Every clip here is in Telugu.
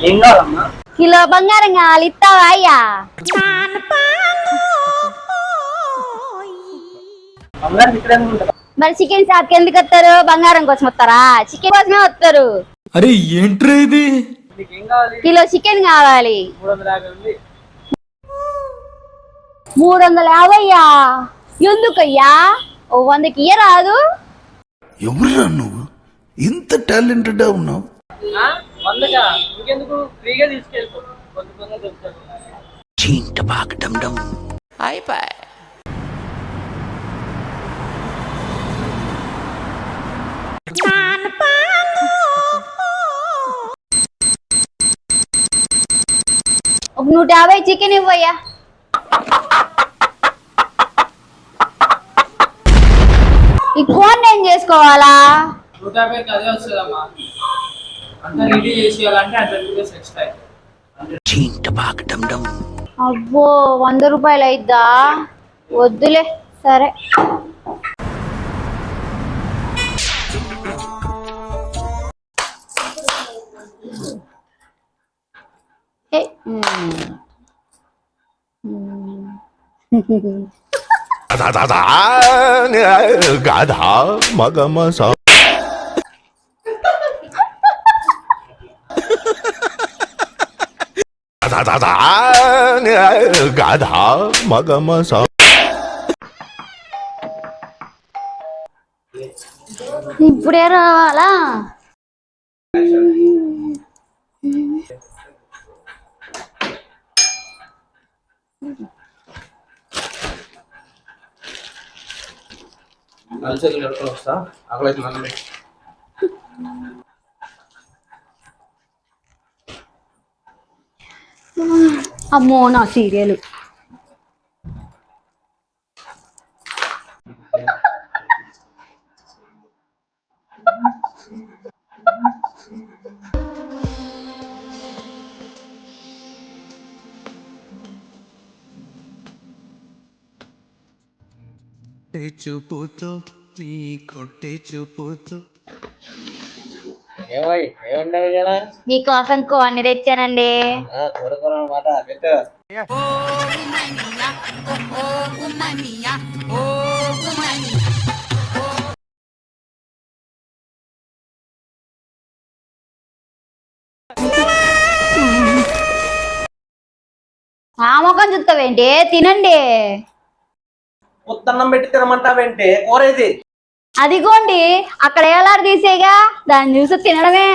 ఏం కావాలమ్మా? కిలో బంగారం కావాలి, ఇస్తావా అయ్యా? బంగారం ఇక్కడ ఉంటుంది. మరి చికెన్ షాప్కి ఎందుకు వస్తారు? బంగారం కోసం వస్తారా? చికెన్ కోసమే వస్తారు. అరే ఏంట్రా ఇది? నీకు ఏం కావాలి? కిలో చికెన్ కావాలి. 350 ఉంది. 350? ఎందుకయ్యా? ఓ 100కి ఇయ్యరాదు? ఎవరురా నువ్వు ఇంత టాలెంటెడ్ ఉన్నావు? 100గా? ఇంకెందుకు, ఫ్రీగా తీసుకెళ్తాం. కొంచెం కొంచెం చెప్తాను. అయిపోయి ఒక 150 చికెన్ ఇవ్వయ్యా. ఈ కోన్ ఏం చేసుకోవాలా? 150కి అదే వస్తుందమ్మా. అంతా రెడీ చేసేయాలంటే 100 రూపీస్ ఎక్స్ట్రా అవుతుంది. అబ్బో 100 రూపాయలు అయిద్దా? వద్దులే, సరే. గాధా మగమస గాధా మగమస. ఇప్పుడే రావాలా? నలిసేతులు కట్టుకొని వస్తా. ఆకలైతే మనం అమ్మో నా సీరియల్. చూపుతో నీ కొట్టే చూపుతో ఏమంటారు కదా? మీకోసం కోన్ని తెచ్చానండి. కూరమాట పెట్టు. ఆ ముఖం చూస్తావేంటి? తినండి. ఉత్తన్నం పెట్టి తినమంటావేంటే? కూర ఇది. అదిగోండి అక్కడ ఏలాడు తీసేగా, దాన్ని చూసి తినడమే.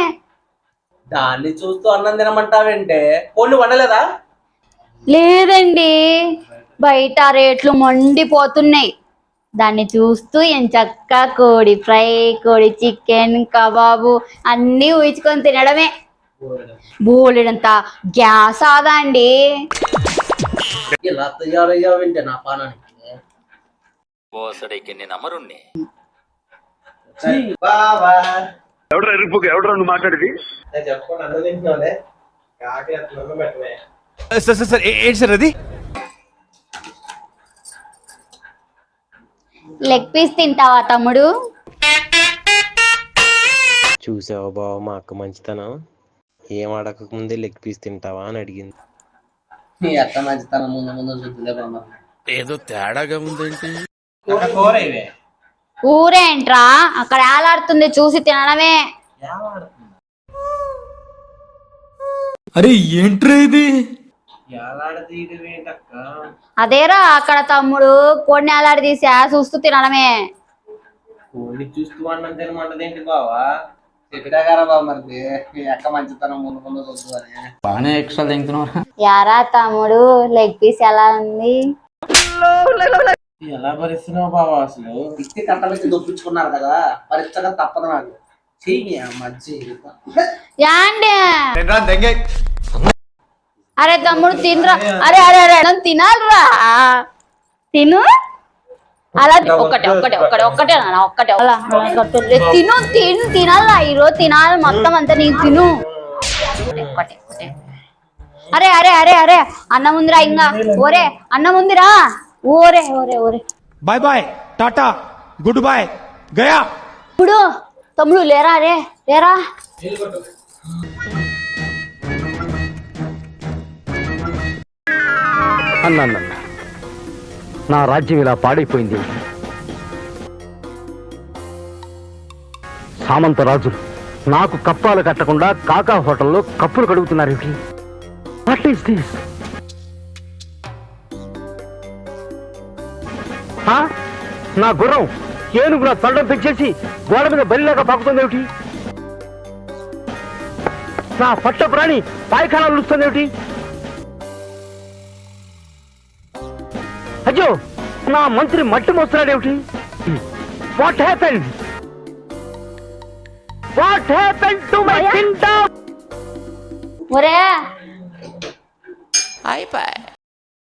దాన్ని చూస్తూ అన్నం తినమంటావేంటే? కోళ్ళు వండలేదా? లేదండి, బయట రేట్లు మండిపోతున్నాయి. దాన్ని చూస్తూ ఎంచక్కా కోడి ఫ్రై, కోడి చికెన్, కబాబు అన్నీ ఊహించుకొని తినడమే. బోలెడంత గ్యాస్ ఆదా అండి. ఇలా తయారయ్యావేంటే నా పానానికి? బోసడికి నేను అమరుణ్ణి. ఎవడరా మాట్లాడేది? చెప్పుకోండి, అన్నం తింటున్నావులే. కాకి అట్లా పెట్టవే. సార్ ఏంటి సార్ అది? లెగ్ పీస్ తింటావా తమ్ముడు? చూసావా బావ మా అక్క మంచితనం? ఏం అడగక ముందే లెగ్ పీస్ తింటావా అని అడిగింది. నీ అక్క మంచితనం ముందు ముందు చూద్దులే బామ్మ. ఏదో తేడాగా ఉందేంటి? కూర ఇవే. ఊరేంట్రా, అక్కడ ఏలాడుతుంది చూసి తినడమే. అరే ఏంట్రా ఇది? అదేరా అక్కడ తమ్ముడు కోడిని ఏలాడి తీసి చూస్తూ తినడమే. కోడిని చూస్తూ అన్నం తినమంటది ఏంటి బావా? చెప్పినాగారా బావ, మరి మీ అక్క మంచితనం ముందు ముందు చూద్దు అని. బాగానే ఎక్స్ట్రా తింటున్నారా? యారా తమ్ముడు, లెగ్ పీస్ ఎలా ఉంది? ఎలా భరిస్తున్నావు బావా? అసలు ఇట్టి కట్టలకి దొప్పించుకున్నారు కదా, భరించగా తప్పదు నాకు. చెయ్యి మజ్జి. అరే తమ్ముడు తినరా. అరే అరే అరే తినాలరా, తిను. అలా ఒక్కటే ఒక్కటే ఒక్కటే ఒక్కటే నాన్న, ఒక్కటే అలా తిను. తినాలా ఈరోజు? తినాలి మొత్తం అంతా నీకు. తిను ఒక్కటే ఒక్కటే. అరే అరే అరే అరే అన్నం ఉందిరా ఇంకా. ఓరే అన్నం ఉందిరా. ఓరే ఓరే ఓరే. Bye bye, tata, good boy, గయా. ఇప్పుడు తమ్ముడు లేరా? రే లేరా. అన్న నా రాజ్యం ఇలా పాడైపోయింది. సామంత రాజులు నాకు కప్పాలు కట్టకుండా కాకా హోటల్లో కప్పులు కడుగుతున్నారేమిటి? What is this? నా గుర్రం ఏనుగు నా తొండం పెంచేసి గోడ మీద బలిలాగా పాకుతుందేమిటి? నా పట్ట ప్రాణి పాయఖానాలు వస్తుందేమిటి? అయ్యో, నా మంత్రి మట్టి మోస్తున్నాడేమిటి? What happened? What happened to my kingdom? ఒరే అయిపోయి